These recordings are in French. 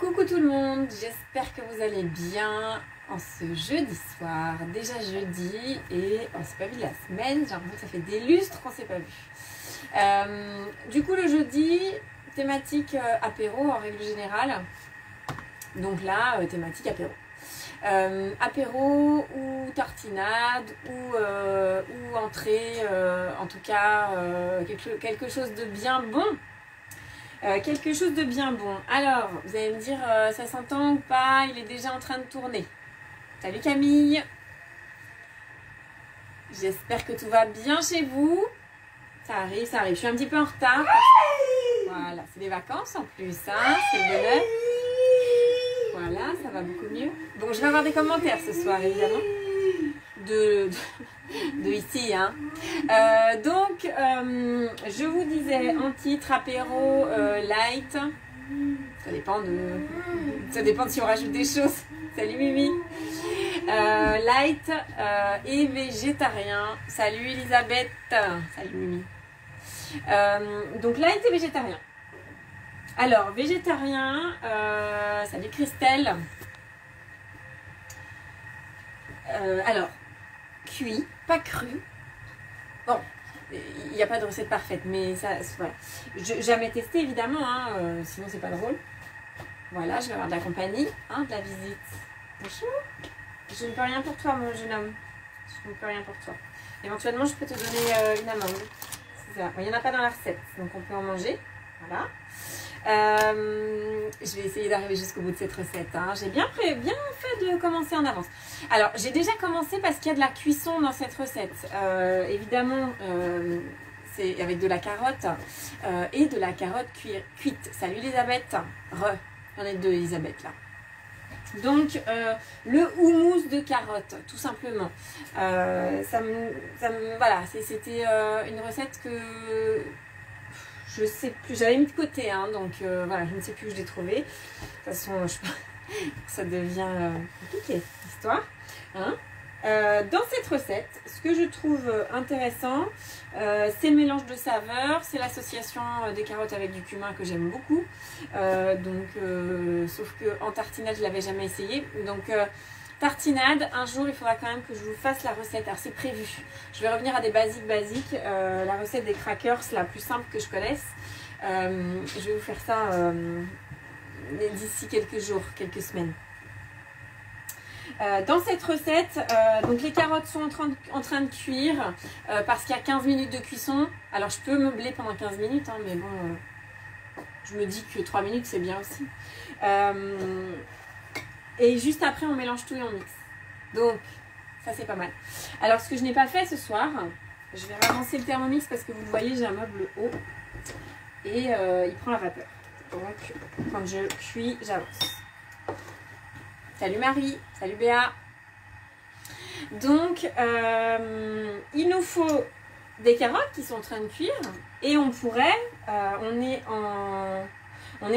Coucou tout le monde, j'espère que vous allez bien en ce jeudi soir. Déjà jeudi et on s'est pas vu de la semaine, j'ai l'impression que ça fait des lustres qu'on s'est pas vu. Du coup le jeudi, thématique apéro en règle générale. Donc là, thématique apéro. Apéro ou tartinade ou entrée, en tout cas quelque chose de bien bon. Quelque chose de bien bon. Alors, vous allez me dire, ça s'entend ou pas? Il est déjà en train de tourner. Salut Camille. J'espère que tout va bien chez vous. Ça arrive, ça arrive. Je suis un petit peu en retard. Voilà, c'est les vacances en plus, hein, c'est le bonheur. Voilà, ça va beaucoup mieux. Bon, je vais avoir des commentaires ce soir, évidemment. De ici, hein. Donc, je vous disais en titre apéro light. Ça dépend de si on rajoute des choses. Salut Mimi. Light et végétarien. Salut Elisabeth. Salut Mimi. Donc light et végétarien. Alors végétarien. Salut Christelle. Alors cuit, pas cru. Bon, il n'y a pas de recette parfaite, mais ça, voilà. Jamais testé évidemment, hein, sinon c'est pas drôle. Voilà, je vais avoir de la compagnie, hein, de la visite. Bonjour. Je ne peux rien pour toi, mon jeune homme. Je ne peux rien pour toi. Éventuellement, je peux te donner une amande. Il n'y en a pas dans la recette, donc on peut en manger. Voilà. Je vais essayer d'arriver jusqu'au bout de cette recette, hein. J'ai bien fait de commencer en avance. Alors j'ai déjà commencé parce qu'il y a de la cuisson dans cette recette, évidemment c'est avec de la carotte et de la carotte cuite. Salut Elisabeth. Il y en a deux Elisabeth là. Donc le houmous de carotte, tout simplement. Voilà, c'était une recette que je sais plus, j'avais mis de côté, hein, donc voilà, je ne sais plus où je l'ai trouvé. De toute façon, ça devient compliqué, l'histoire. Hein. Dans cette recette, ce que je trouve intéressant, c'est le mélange de saveurs, c'est l'association des carottes avec du cumin que j'aime beaucoup. Sauf qu'en tartinade, je ne l'avais jamais essayé. Donc, tartinade, un jour, il faudra quand même que je vous fasse la recette. Alors, c'est prévu. Je vais revenir à des basiques. La recette des crackers, la plus simple que je connaisse. Je vais vous faire ça d'ici quelques jours, quelques semaines. Dans cette recette, donc les carottes sont en train de cuire parce qu'il y a 15 minutes de cuisson. Alors, je peux meubler pendant 15 minutes, hein, mais bon, je me dis que 3 minutes, c'est bien aussi. Et juste après, on mélange tout et on mixe. Donc, ça, c'est pas mal. Alors, ce que je n'ai pas fait ce soir, je vais ramasser le Thermomix parce que vous le voyez, j'ai un meuble haut. Et il prend la vapeur. Donc, quand je cuis, j'avance. Salut Marie. Salut Béa. Donc, il nous faut des carottes qui sont en train de cuire. Et on pourrait, on est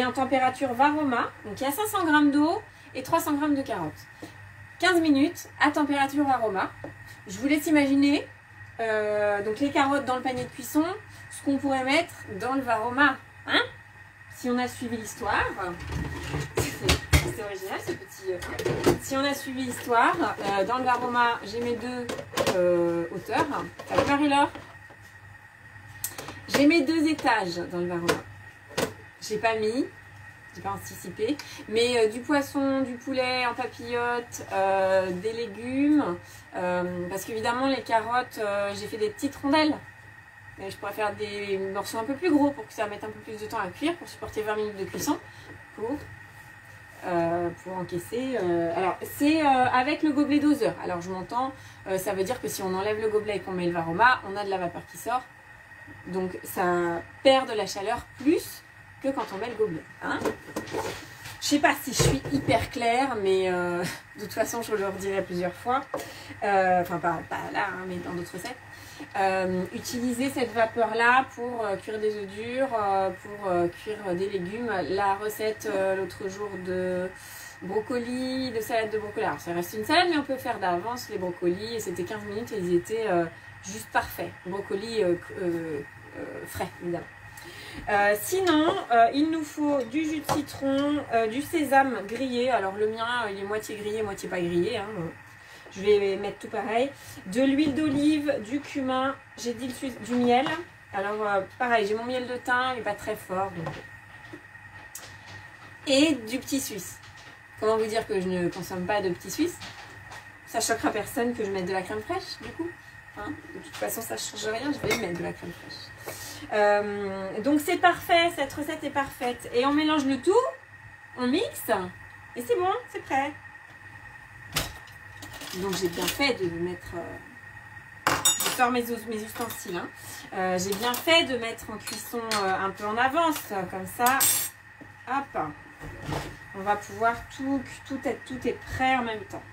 en température Varoma. Donc, il y a 500 g d'eau et 300 g de carottes. 15 minutes à température aroma. Je vous laisse imaginer donc les carottes dans le panier de cuisson, ce qu'on pourrait mettre dans le Varoma. Hein, si on a suivi l'histoire, c'est original ce petit. Si on a suivi l'histoire, dans le Varoma, j'ai mes deux hauteurs. Salut Marie-Laure. J'ai mes 2 étages dans le Varoma. J'ai pas mis. J'ai pas anticipé, mais du poisson, du poulet en papillote, des légumes, parce qu'évidemment les carottes, j'ai fait des petites rondelles. Et je pourrais faire des morceaux un peu plus gros pour que ça mette un peu plus de temps à cuire, pour supporter 20 minutes de cuisson, pour encaisser. Alors c'est avec le gobelet doseur. Alors je m'entends, ça veut dire que si on enlève le gobelet et qu'on met le Varoma, on a de la vapeur qui sort, donc ça perd de la chaleur plus que quand on met le gobelet, hein. Je sais pas si je suis hyper claire, mais de toute façon je le redirai plusieurs fois, enfin pas là, hein, mais dans d'autres recettes. Utilisez cette vapeur là pour cuire des œufs durs, pour cuire des légumes. La recette l'autre jour de brocoli, de salade de brocoli, alors ça reste une salade mais on peut faire d'avance les brocolis et c'était 15 minutes et ils étaient juste parfaits, brocoli frais évidemment. Sinon, il nous faut du jus de citron, du sésame grillé. Alors le mien, il est moitié grillé, moitié pas grillé. Hein. Je vais mettre tout pareil. De l'huile d'olive, du cumin, j'ai dit du miel. Alors pareil, j'ai mon miel de thym, il n'est pas très fort. Donc... Et du petit suisse. Comment vous dire que je ne consomme pas de petit suisse? Ça choquera personne que je mette de la crème fraîche, du coup. Hein, de toute façon, ça ne change rien, je vais mettre de la crème fraîche. Donc c'est parfait, cette recette est parfaite. Et on mélange le tout, on mixe, et c'est bon, c'est prêt. Donc j'ai bien fait de mettre... je sors mes ustensiles. Hein. J'ai bien fait de mettre en cuisson un peu en avance, comme ça. Hop. On va pouvoir tout est prêt en même temps.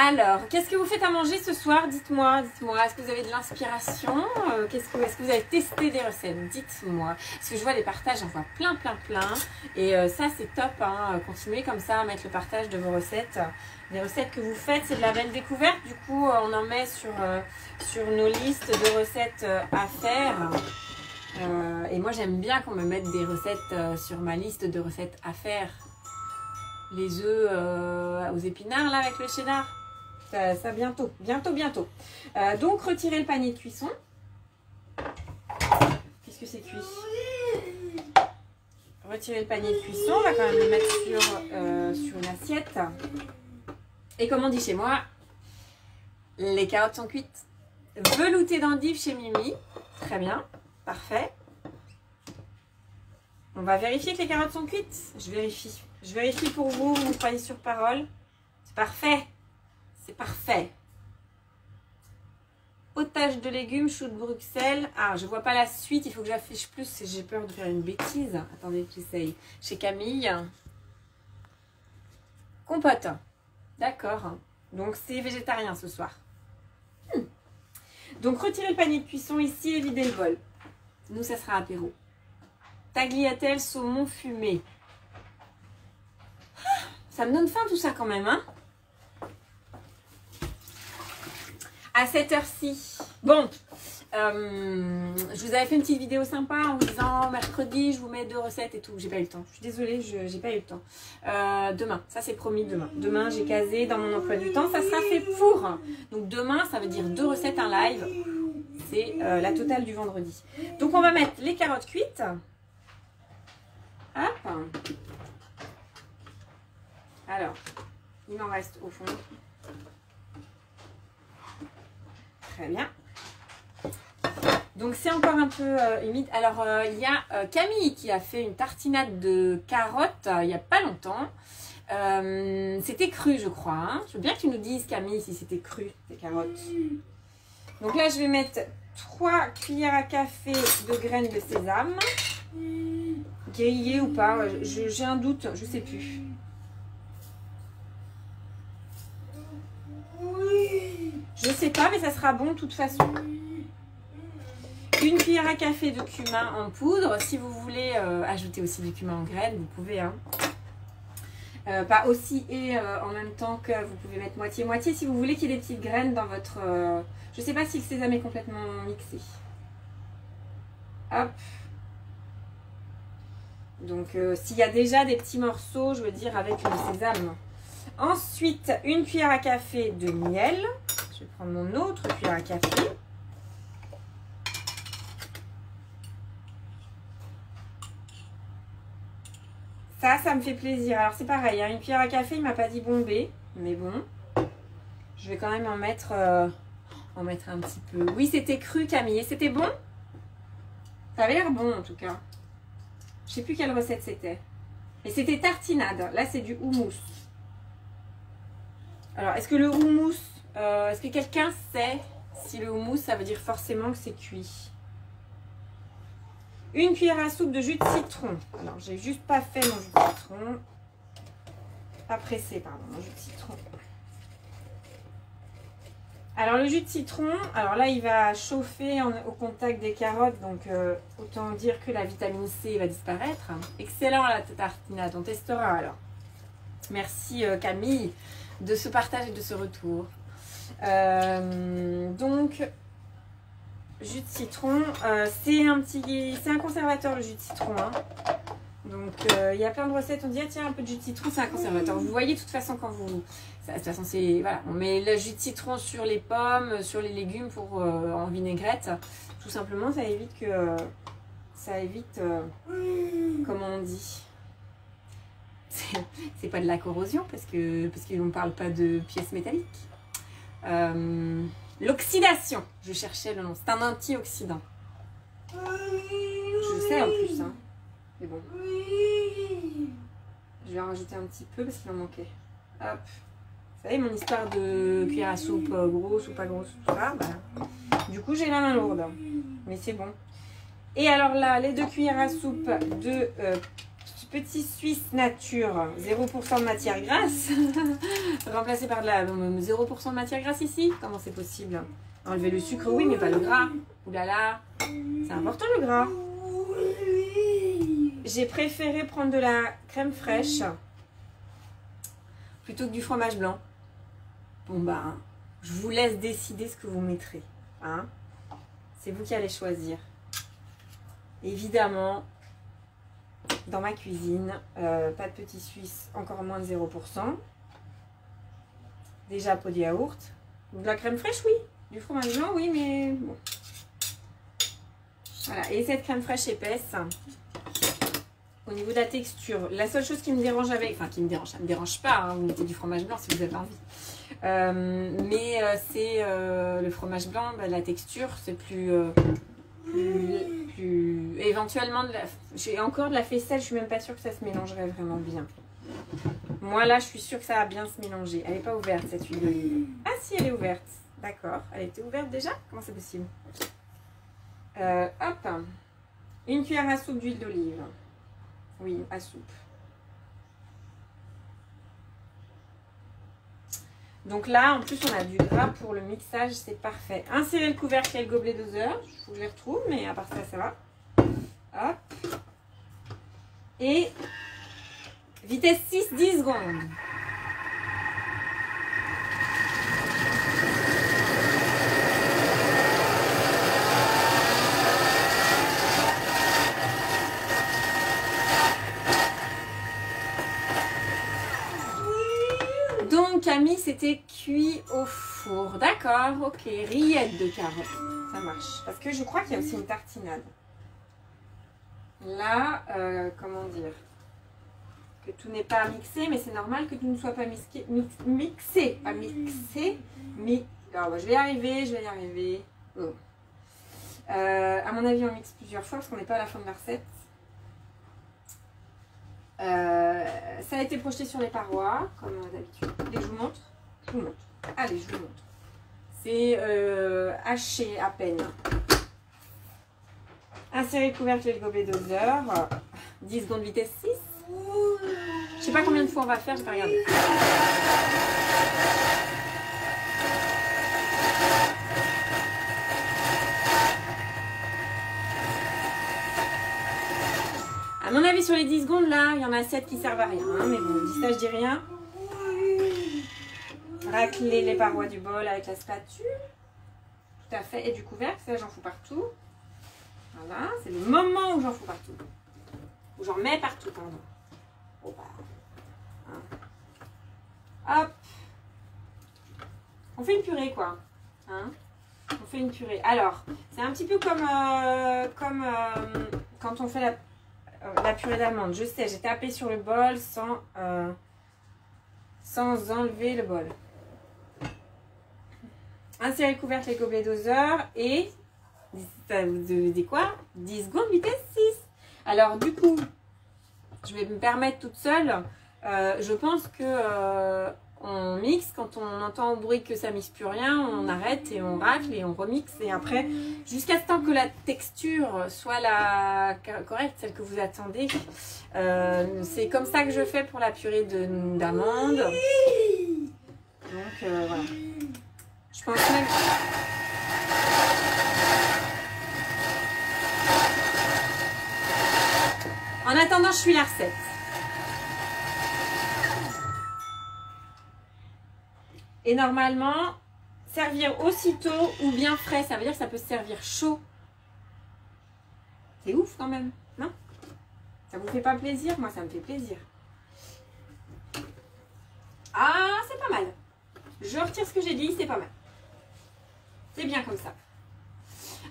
Alors, qu'est-ce que vous faites à manger ce soir? Dites-moi, est-ce que vous avez de l'inspiration? Est-ce que vous avez testé des recettes? Dites-moi. Parce que je vois les partages, j'en vois plein. Et ça, c'est top. Hein. Continuez comme ça à mettre le partage de vos recettes. Les recettes que vous faites, c'est de la belle découverte. Du coup, on en met sur nos listes de recettes à faire. Et moi, j'aime bien qu'on me mette des recettes sur ma liste de recettes à faire. Les œufs aux épinards, là, avec le cheddar. Ça bientôt. Donc, retirez le panier de cuisson. Qu'est-ce que c'est cuit? Retirez le panier de cuisson. On va quand même le mettre sur une assiette. Et comme on dit chez moi, les carottes sont cuites. Velouté d'endive chez Mimi. Très bien. Parfait. On va vérifier que les carottes sont cuites. Je vérifie pour vous. Vous croyez sur parole. C'est parfait. C'est parfait. Potage de légumes, chou de Bruxelles. Ah, je vois pas la suite. Il faut que j'affiche plus. J'ai peur de faire une bêtise. Attendez, j'essaye. Chez Camille. Compote. D'accord. Donc, c'est végétarien ce soir. Donc, retirez le panier de cuisson ici et videz le bol. Nous, ça sera apéro. Tagliatelle, saumon fumé. Ça me donne faim tout ça quand même, hein? À cette heure-ci. Bon, je vous avais fait une petite vidéo sympa en vous disant mercredi, je vous mets 2 recettes et tout. J'ai pas eu le temps. Je suis désolée, j'ai pas eu le temps. Demain, ça c'est promis demain. Demain, j'ai casé dans mon emploi du temps. Ça sera fait pour. Donc demain, ça veut dire 2 recettes, un live. C'est la totale du vendredi. Donc on va mettre les carottes cuites. Hop. Alors, il m'en reste au fond. Très bien. Donc c'est encore un peu humide. Alors il y a Camille qui a fait une tartinade de carottes il n'y a pas longtemps. C'était cru je crois. Hein. Je veux bien que tu nous dises Camille si c'était cru tes carottes. Donc là je vais mettre 3 cuillères à café de graines de sésame. Grillées ou pas, j'ai un doute, je sais plus. Je sais pas, mais ça sera bon de toute façon. 1 cuillère à café de cumin en poudre. Si vous voulez ajouter aussi du cumin en graines, vous pouvez. Hein. Pas aussi et en même temps que vous pouvez mettre moitié-moitié. Si vous voulez qu'il y ait des petites graines dans votre... je sais pas si le sésame est complètement mixé. Hop. Donc s'il y a déjà des petits morceaux, je veux dire avec le sésame. Ensuite, 1 cuillère à café de miel. Je vais prendre mon autre cuillère à café. Ça me fait plaisir. Alors c'est pareil, hein, 1 cuillère à café, il m'a pas dit bomber, mais bon. Je vais quand même en mettre un petit peu. Oui, c'était cru Camille, c'était bon? Ça avait l'air bon en tout cas. Je sais plus quelle recette c'était. Et c'était tartinade. Là, c'est du houmous. Alors, est-ce que le houmous, est-ce que quelqu'un sait si le houmous, ça veut dire forcément que c'est cuit? 1 cuillère à soupe de jus de citron. Alors, j'ai juste pas fait mon jus de citron. Pas pressé, pardon, mon jus de citron. Alors, le jus de citron, alors là, il va chauffer au contact des carottes. Donc, autant dire que la vitamine C va disparaître. Excellent la tartinade, on testera alors. Merci Camille de ce partage et de ce retour. Donc, jus de citron, c'est un conservateur le jus de citron. Hein. Donc il y a plein de recettes, on dit ah, tiens un peu de jus de citron, c'est un conservateur. Vous voyez de toute façon quand vous... De toute façon c'est... Voilà, on met le jus de citron sur les pommes, sur les légumes pour en vinaigrette. Tout simplement ça évite que... comment on dit, c'est pas de la corrosion parce qu'on ne parle pas de pièces métalliques. L'oxydation, je cherchais le nom, c'est un antioxydant. Je sais en plus, hein. Mais bon. Je vais en rajouter un petit peu parce qu'il en manquait. Hop. Vous savez, mon histoire de cuillère à soupe grosse ou pas grosse, tout ça. Bah, du coup, j'ai la main lourde. Mais c'est bon. Et alors là, les 2 cuillères à soupe de petit Suisse nature, 0% de matière grasse. Remplacé par de la 0% de matière grasse ici. Comment c'est possible? Enlever le sucre, oui, mais pas le gras. Ouh là là, c'est important le gras. J'ai préféré prendre de la crème fraîche plutôt que du fromage blanc. Bon bah, je vous laisse décider ce que vous mettrez. Hein, c'est vous qui allez choisir. Évidemment, dans ma cuisine, pas de petit suisse, encore moins de 0%. Déjà pot de yaourt. De la crème fraîche, oui. Du fromage blanc, oui, mais bon. Voilà, et cette crème fraîche épaisse, au niveau de la texture, la seule chose qui me dérange avec... Enfin, qui me dérange, ça ne me dérange pas, hein, vous mettez du fromage blanc si vous avez envie. C'est le fromage blanc, bah, la texture, c'est plus éventuellement, j'ai encore de la faisselle, je suis même pas sûre que ça se mélangerait vraiment bien. Moi là, je suis sûre que ça va bien se mélanger. Elle n'est pas ouverte cette huile d'olive. Ah si, elle est ouverte. D'accord. Elle était ouverte déjà? Comment c'est possible? Hop. 1 cuillère à soupe d'huile d'olive. Oui, à soupe. Donc là, en plus, on a du gras pour le mixage, c'est parfait. Insérez le couvercle et le gobelet doseur. Il faut que je les retrouve, mais à part ça, ça va. Hop. Et vitesse 6, 10 secondes. Donc, Camille, c'était cuit au four. D'accord, ok. Rillettes de carottes. Ça marche. Parce que je crois qu'il y a aussi une tartinade. Là, comment dire, que tout n'est pas mixé, mais c'est normal que tout ne soit pas mixé. Pas mixé. Alors, je vais y arriver, Oh. À mon avis, on mixe plusieurs fois parce qu'on n'est pas à la fin de la recette. Ça a été projeté sur les parois, comme d'habitude. Et je vous montre. Allez, je vous montre. C'est haché à peine. Insérez le couvercle et le gobelet doseur. 10 secondes vitesse 6. Je sais pas combien de fois on va faire, je vais regarder. À mon avis, sur les 10 secondes, là, il y en a 7 qui servent à rien. Hein, mais bon, dis ça, je dis rien. Racler les parois du bol avec la spatule. Tout à fait. Et du couvercle, ça, j'en fous partout. Voilà, c'est le moment où j'en fous partout. Où j'en mets partout, pardon. Oh, bah. Hein. Hop. On fait une purée, quoi. Hein, on fait une purée. Alors, c'est un petit peu comme quand on fait la purée d'amandes. Je sais, j'ai tapé sur le bol sans enlever le bol. Insérez le couvercle et le gobelet doseur et ça vous devez quoi? 10 secondes vitesse 6. Alors du coup, je vais me permettre toute seule. Je pense que on mixe, quand on entend au bruit que ça mixe plus rien, on arrête et on racle et on remixe. Et après, jusqu'à ce temps que la texture soit la correcte, celle que vous attendez. C'est comme ça que je fais pour la purée d'amandes. Donc voilà. Je pense même... En attendant, je suis la recette. Et normalement, servir aussitôt ou bien frais. Ça veut dire que ça peut se servir chaud. C'est ouf quand même, non? Ça vous fait pas plaisir? Moi, ça me fait plaisir. Ah, c'est pas mal. Je retire ce que j'ai dit, c'est pas mal. C'est bien comme ça.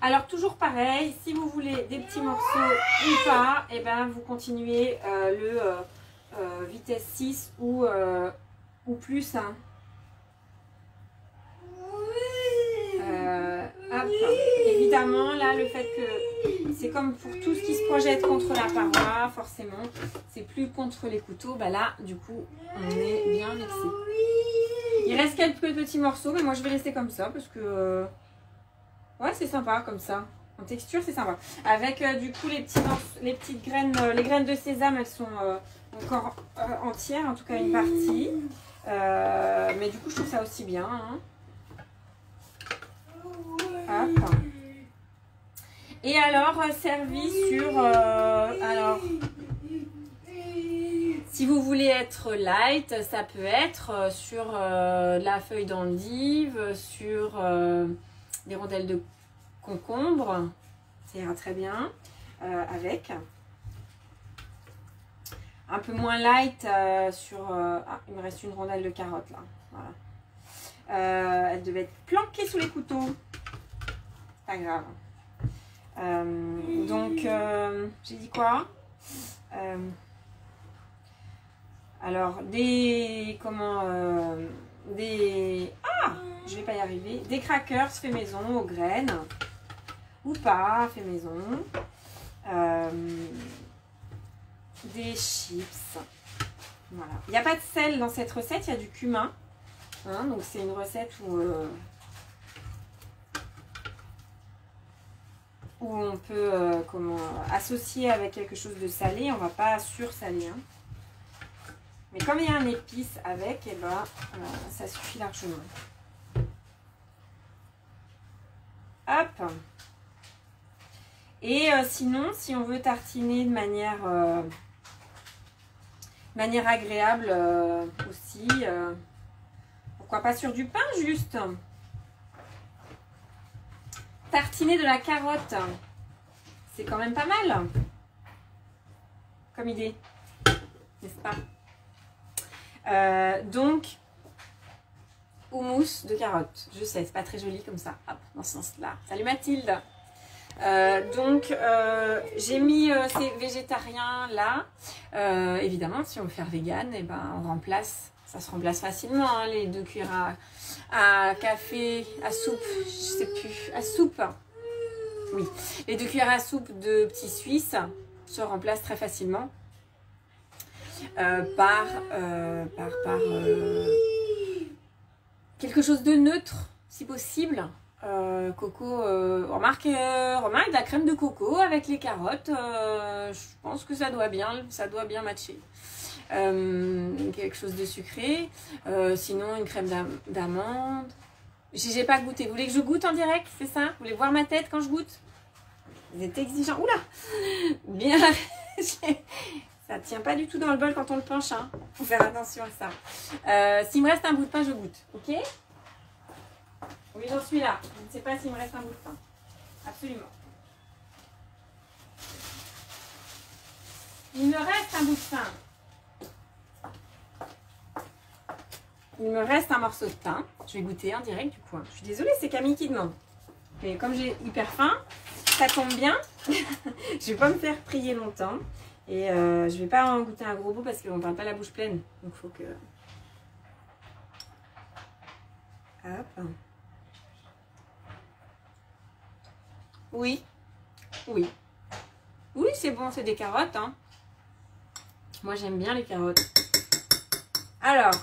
Alors, toujours pareil, si vous voulez des petits morceaux ou pas, et ben vous continuez vitesse 6 ou plus. Hein. Hop. Évidemment, là, le fait que c'est comme pour tout ce qui se projette contre la paroi, forcément, c'est plus contre les couteaux. Bah là, du coup, on est bien mixé. Il reste quelques petits morceaux, mais moi, je vais rester comme ça parce que... ouais, c'est sympa comme ça. En texture, c'est sympa. Avec, du coup, les petites graines, les graines de sésame, elles sont encore entières, en tout cas une partie. Mais du coup, je trouve ça aussi bien. Hein. Hop. Et alors, servi sur... alors, si vous voulez être light, ça peut être sur de la feuille d'endive, sur des rondelles de concombre. Ça ira très bien avec. Un peu moins light sur... ah, il me reste une rondelle de carotte là. Voilà. Elle devait être planquée sous les couteaux. Pas grave. Donc, j'ai dit quoi? Alors, ah, je vais pas y arriver. Des crackers fait maison aux graines. Ou pas, fait maison. Des chips. Voilà. Il n'y a pas de sel dans cette recette, il y a du cumin. Hein, donc, c'est une recette où on peut associer avec quelque chose de salé. On ne va pas sursaler. Hein. Mais comme il y a un épice avec, et ben, ça suffit largement. Hop. Et sinon, si on veut tartiner de manière agréable aussi, pourquoi pas sur du pain juste. Tartiner de la carotte, c'est quand même pas mal comme idée, n'est-ce pas? Donc, houmous de carotte. Je sais, c'est pas très joli comme ça. Hop, dans ce sens-là. Salut Mathilde. J'ai mis ces végétariens là. Évidemment, si on veut faire vegan, et ben on remplace. Ça se remplace facilement. Hein, les 2 cuillères à café, à soupe, je sais plus, à soupe. Oui, les 2 cuillères à soupe de petits Suisses se remplacent très facilement. Par quelque chose de neutre si possible. Coco, remarque de la crème de coco avec les carottes. Je pense que ça doit bien matcher. Quelque chose de sucré. Sinon une crème d'amande. J'ai pas goûté. Vous voulez que je goûte en direct, c'est ça? Vous voulez voir ma tête quand je goûte? Vous êtes exigeant. Oula, bien. Ça tient pas du tout dans le bol quand on le penche. Hein. Faut faire attention à ça. S'il me reste un bout de pain, je goûte. Ok? Oui, j'en suis là. Je ne sais pas s'il me reste un bout de pain. Absolument. Il me reste un bout de pain. Il me reste un morceau de pain. Je vais goûter en direct du coup. Je suis désolée, c'est Camille qui demande. Mais comme j'ai hyper faim, ça tombe bien. Je vais pas me faire prier longtemps. Et je vais pas en goûter un gros bout parce qu'on ne parle pas la bouche pleine. Donc il faut que... Hop. Oui. Oui. Oui, c'est bon, c'est des carottes. Hein. Moi, j'aime bien les carottes. Alors,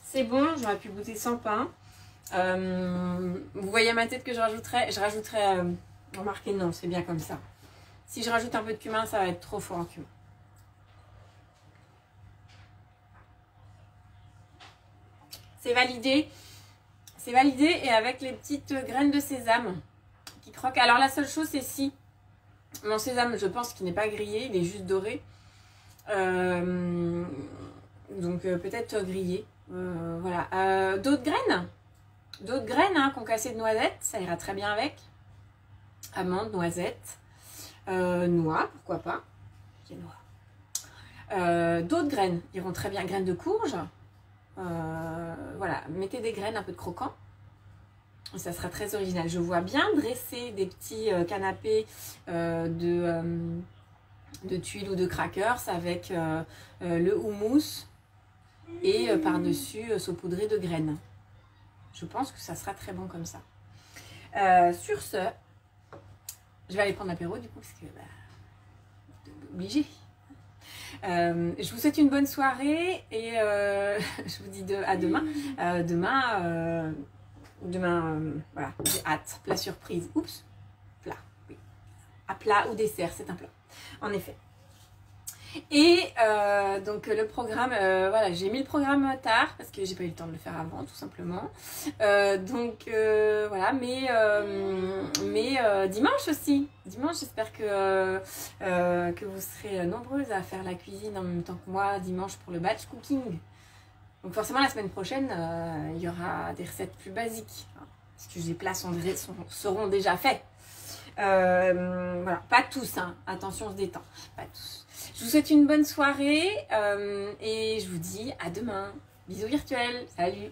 c'est bon, j'aurais pu goûter sans pain. Vous voyez à ma tête que je rajouterais... remarquez, non, c'est bien comme ça. Si je rajoute un peu de cumin, ça va être trop fort en cumin. C'est validé. C'est validé et avec les petites graines de sésame qui croquent. Alors la seule chose, c'est si mon sésame, je pense qu'il n'est pas grillé, il est juste doré. Donc peut-être grillé. Voilà. D'autres graines. D'autres graines, hein, concassées de noisettes, ça ira très bien avec. Amandes, noisettes, noix, pourquoi pas. D'autres graines iront très bien. Graines de courge. Voilà, mettez des graines, un peu de croquant. Ça sera très original. Je vois bien dresser des petits canapés de tuiles ou de crackers avec le houmous et par-dessus saupoudré de graines. Je pense que ça sera très bon comme ça. Sur ce, je vais aller prendre l'apéro du coup parce que obligé. Je vous souhaite une bonne soirée et je vous dis à demain. Demain, voilà, j'ai hâte. Plat surprise. Oups, plat, oui. À plat ou dessert, c'est un plat. En effet. Et donc le programme, voilà, j'ai mis le programme tard parce que j'ai pas eu le temps de le faire avant, tout simplement. Voilà, mais dimanche aussi. Dimanche, j'espère que vous serez nombreuses à faire la cuisine en même temps que moi dimanche pour le batch cooking. Donc forcément la semaine prochaine, il y aura des recettes plus basiques, hein, parce que les plats seront déjà faits. Voilà, pas tous, hein. Attention, on se détend, pas tous. Je vous souhaite une bonne soirée et je vous dis à demain. Bisous virtuels, salut!